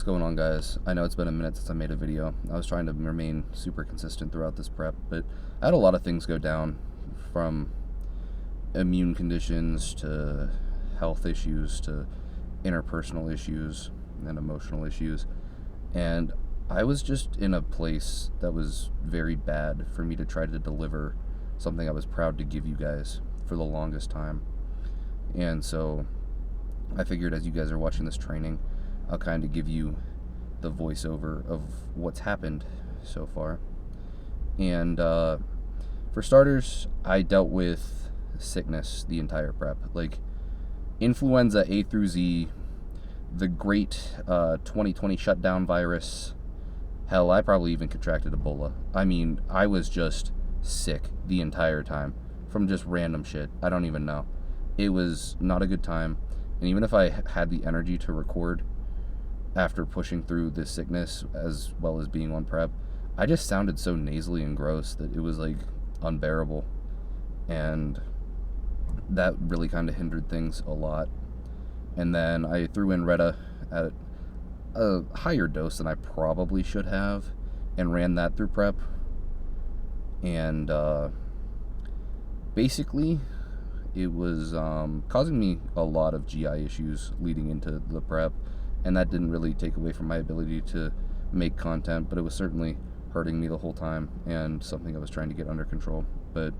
What's going on, guys? I know it's been a minute since I made a video. I was trying to remain super consistent throughout this prep, but I had a lot of things go down, from immune conditions to health issues to interpersonal issues and emotional issues. And I was just in a place that was very bad for me to try to deliver something I was proud to give you guys for the longest time. And so I figured, as you guys are watching this training, I'll kind of give you the voiceover of what's happened so far. And for starters, I dealt with sickness the entire prep. Like, influenza A through Z, the great 2020 shutdown virus. Hell, I probably even contracted Ebola. I mean, I was just sick the entire time from just random shit. I don't even know. It was not a good time. And even if I had the energy to record after pushing through this sickness as well as being on prep, I just sounded so nasally and gross that it was like unbearable. And that really kind of hindered things a lot. And then I threw in Retta at a higher dose than I probably should have and ran that through prep. And basically, it was causing me a lot of GI issues leading into the prep, and that didn't really take away from my ability to make content, but it was certainly hurting me the whole time and something I was trying to get under control. But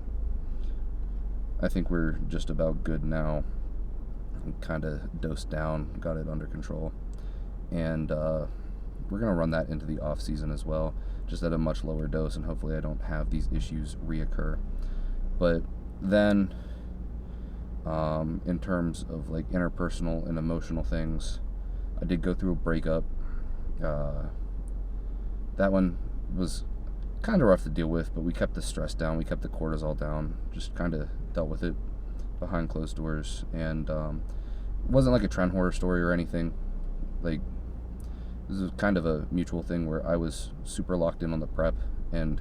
I think we're just about good now. Kind of dosed down, got it under control, and we're going to run that into the off season as well, just at a much lower dose, and hopefully I don't have these issues reoccur. But then in terms of like interpersonal and emotional things, I did go through a breakup. That one was kind of rough to deal with, but we kept the stress down, we kept the cortisol down, just kind of dealt with it behind closed doors. And it wasn't like a trend horror story or anything. Like, this was kind of a mutual thing where I was super locked in on the prep and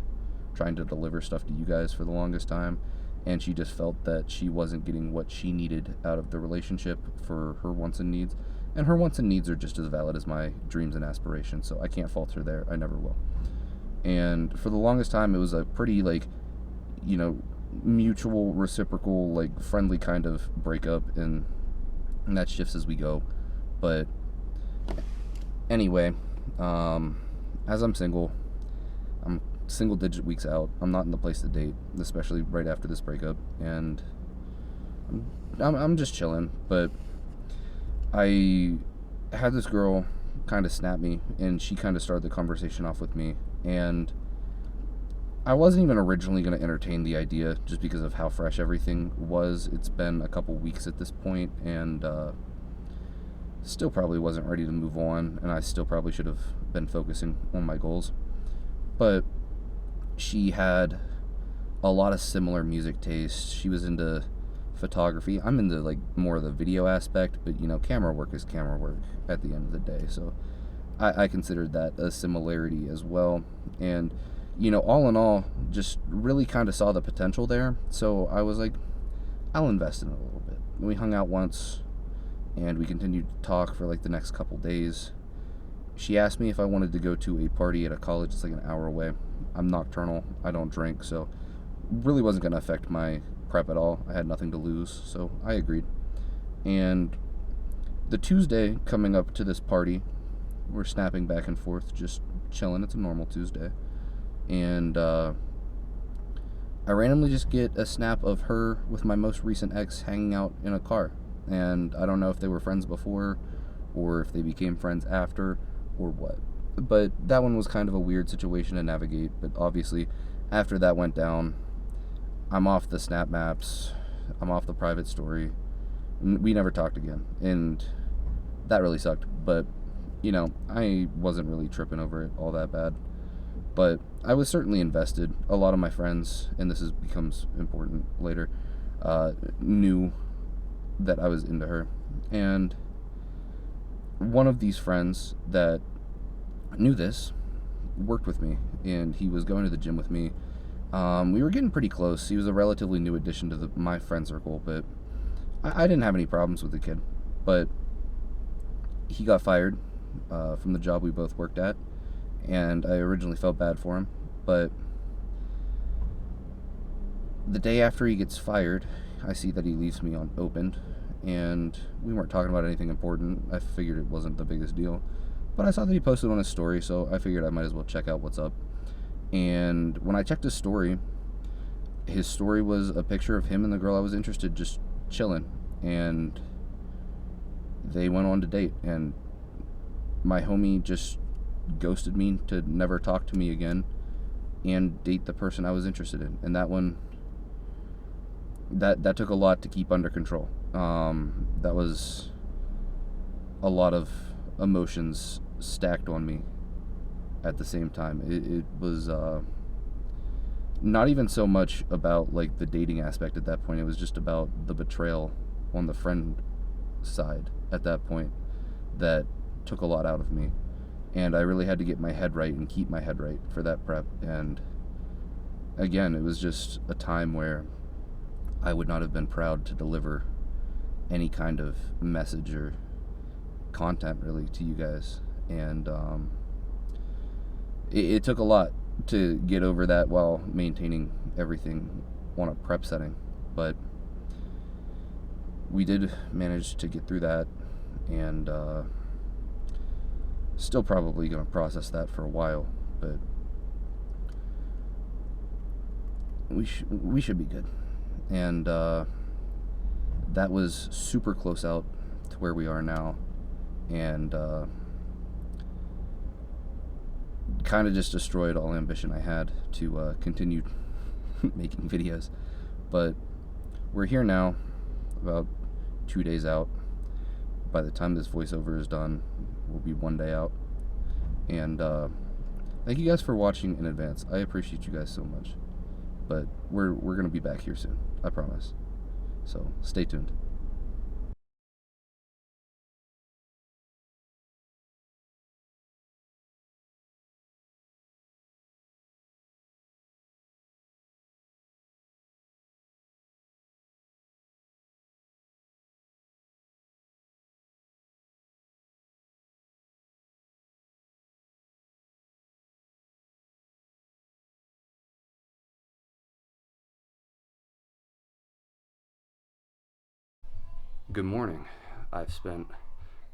trying to deliver stuff to you guys for the longest time, and she just felt that she wasn't getting what she needed out of the relationship for her wants and needs. And her wants and needs are just as valid as my dreams and aspirations, so I can't fault her there. I never will. And for the longest time, it was a pretty, like, mutual, reciprocal, like, friendly kind of breakup, and that shifts as we go. But anyway, as I'm single digit weeks out. I'm not in the place to date, especially right after this breakup, and I'm just chilling. But I had this girl kind of snap me, and she kind of started the conversation off with me, and I wasn't even originally going to entertain the idea just because of how fresh everything was. It's been a couple weeks at this point, and still probably wasn't ready to move on, and I still probably should have been focusing on my goals. But she had a lot of similar music tastes. She was into photography. I'm into like more of the video aspect, but camera work is camera work at the end of the day. So I considered that a similarity as well. And all in all, just really kind of saw the potential there. So I was like, I'll invest in it a little bit. We hung out once, and we continued to talk for like the next couple days. She asked me if I wanted to go to a party at a college that's like an hour away. I'm nocturnal, I don't drink, so really wasn't going to affect my prep at all. I had nothing to lose, so I agreed. And the Tuesday coming up to this party, we're snapping back and forth, just chilling. It's a normal Tuesday. And I randomly just get a snap of her with my most recent ex hanging out in a car. And I don't know if they were friends before or if they became friends after or what. But that one was kind of a weird situation to navigate. But obviously, after that went down, I'm off the snap maps, I'm off the private story. We never talked again, and that really sucked. But I wasn't really tripping over it all that bad. But I was certainly invested. A lot of my friends, and becomes important later, knew that I was into her. And one of these friends that knew this worked with me, and he was going to the gym with me. We were getting pretty close. He was a relatively new addition to my friend circle, but I didn't have any problems with the kid. But he got fired from the job we both worked at, and I originally felt bad for him, but the day after he gets fired, I see that he leaves me unopened, and we weren't talking about anything important. I figured it wasn't the biggest deal, but I saw that he posted on his story, so I figured I might as well check out what's up. And when I checked his story was a picture of him and the girl I was interested just chilling, and they went on to date, and my homie just ghosted me to never talk to me again and date the person I was interested in. And that took a lot to keep under control. That was a lot of emotions stacked on me at the same time. It was not even so much about like the dating aspect at that point. It was just about the betrayal on the friend side at that point that took a lot out of me. And I really had to get my head right and keep my head right for that prep. And again, it was just a time where I would not have been proud to deliver any kind of message or content really to you guys. And it took a lot to get over that while maintaining everything on a prep setting. But we did manage to get through that, and still probably going to process that for a while, but we should be good. And that was super close out to where we are now, and kind of just destroyed all ambition I had to continue making videos. But we're here now, about 2 days out. By the time this voiceover is done, we'll be 1 day out. And thank you guys for watching in advance. I appreciate you guys so much. But we're gonna be back here soon, I promise. So stay tuned. Good morning. I've spent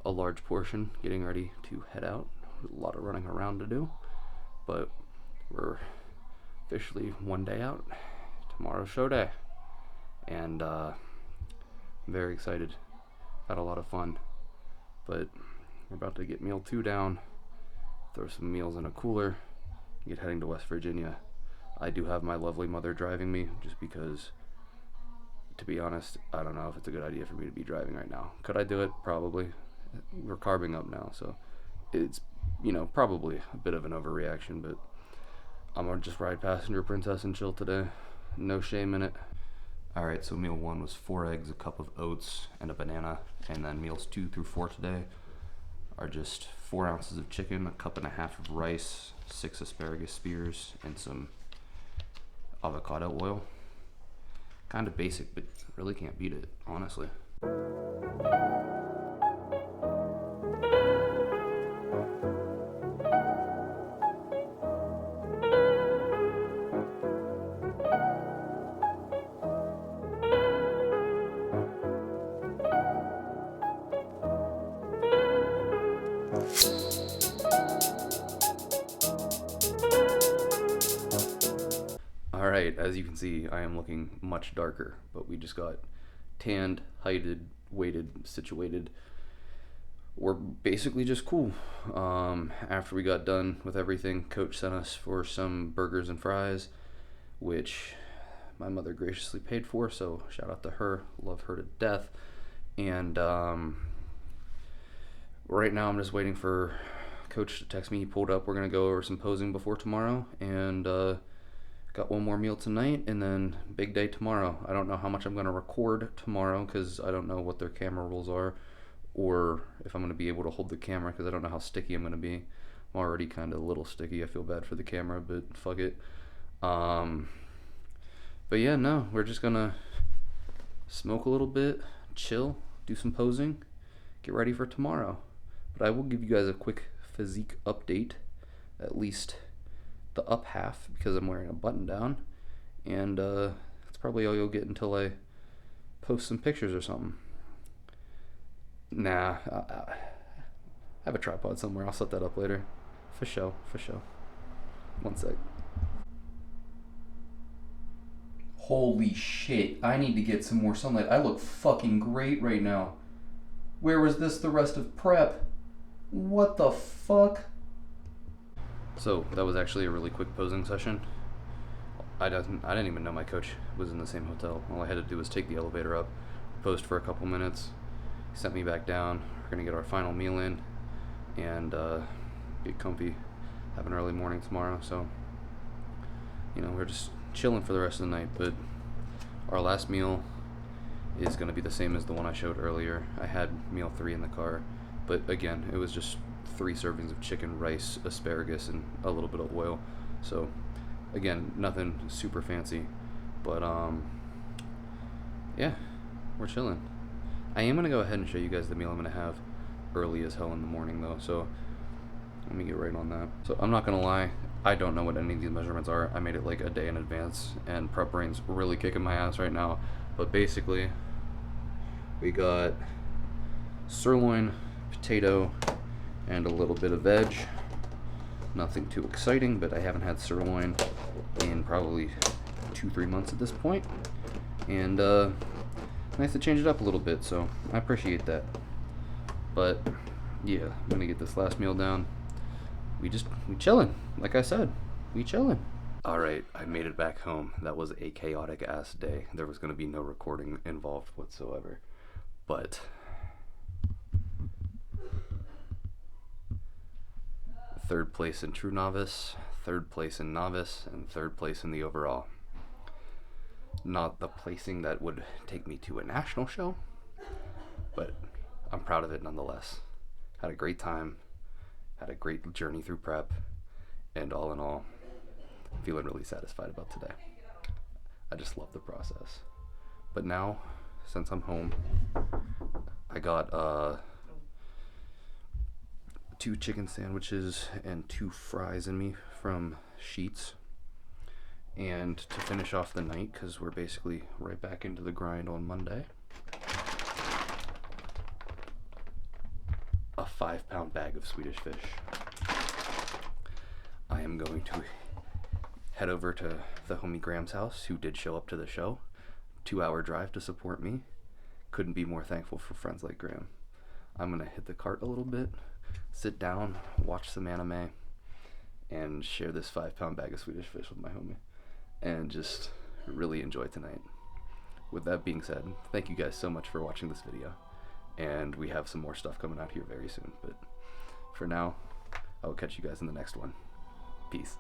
a large portion getting ready to head out. A lot of running around to do, but we're officially 1 day out. Tomorrow's show day, and I'm very excited. Had a lot of fun, but we're about to get meal 2 down, throw some meals in a cooler, get heading to West Virginia. I do have my lovely mother driving me, just because, to be honest, I don't know if it's a good idea for me to be driving right now. Could I do it? Probably. We're carbing up now, so it's, probably a bit of an overreaction, but I'm gonna just ride passenger princess and chill today. No shame in it. Alright, so meal 1 was 4 eggs, a cup of oats, and a banana. And then meals 2 through 4 today are just 4 ounces of chicken, a cup and a half of rice, 6 asparagus spears, and some avocado oil. Kind of basic, but really can't beat it, honestly. Alright, as you can see, I am looking much darker, but we just got tanned, heighted, weighted, situated. We're basically just cool. After we got done with everything, Coach sent us for some burgers and fries, which my mother graciously paid for, so shout out to her. Love her to death. And right now I'm just waiting for Coach to text me. He pulled up. We're going to go over some posing before tomorrow, and got 1 more meal tonight, and then big day tomorrow. I don't know how much I'm going to record tomorrow, because I don't know what their camera rules are, or if I'm going to be able to hold the camera, because I don't know how sticky I'm going to be. I'm already kind of a little sticky. I feel bad for the camera, but fuck it. But yeah, no, we're just going to smoke a little bit, chill, do some posing, get ready for tomorrow. But I will give you guys a quick physique update, at least the up half, because I'm wearing a button down, and that's probably all you'll get until I post some pictures or something. Nah, I have a tripod somewhere. I'll set that up later. For sure, for sure. One sec. Holy shit, I need to get some more sunlight. I look fucking great right now. Where was this the rest of prep? What the fuck? So, that was actually a really quick posing session. I didn't even know my coach was in the same hotel. All I had to do was take the elevator up, post for a couple minutes, sent me back down. We're gonna get our final meal in and get comfy, have an early morning tomorrow. So, you know, we're just chilling for the rest of the night. But our last meal is gonna be the same as the one I showed earlier. I had meal 3 in the car, but again, it was just 3 servings of chicken, rice, asparagus, and a little bit of oil. So, again, nothing super fancy, but yeah, we're chilling. I am gonna go ahead and show you guys the meal I'm gonna have early as hell in the morning though, so let me get right on that. So I'm not gonna lie, I don't know what any of these measurements are. I made it like a day in advance, and prep brain's really kicking my ass right now. But basically, we got sirloin, potato, and a little bit of veg. Nothing too exciting, but I haven't had sirloin in probably 2-3 months at this point. And nice to change it up a little bit, so I appreciate that. But yeah, I'm gonna get this last meal down. We chillin', like I said, we chillin'. Alright, I made it back home. That was a chaotic ass day. There was gonna be no recording involved whatsoever. But third place in True Novice, third place in Novice, and third place in the overall. Not the placing that would take me to a national show, but I'm proud of it nonetheless. Had a great time, had a great journey through prep, and all in all, feeling really satisfied about today. I just love the process. But now, since I'm home, I got 2 chicken sandwiches and 2 fries in me from Sheetz. And to finish off the night, because we're basically right back into the grind on Monday, a 5-pound bag of Swedish fish. I am going to head over to the homie Graham's house, who did show up to the show. 2-hour drive to support me. Couldn't be more thankful for friends like Graham. I'm gonna hit the cart a little bit, sit down, watch some anime, and share this 5-pound bag of Swedish fish with my homie, and just really enjoy tonight. With that being said, thank you guys so much for watching this video, and we have some more stuff coming out here very soon, but for now, I will catch you guys in the next one. Peace.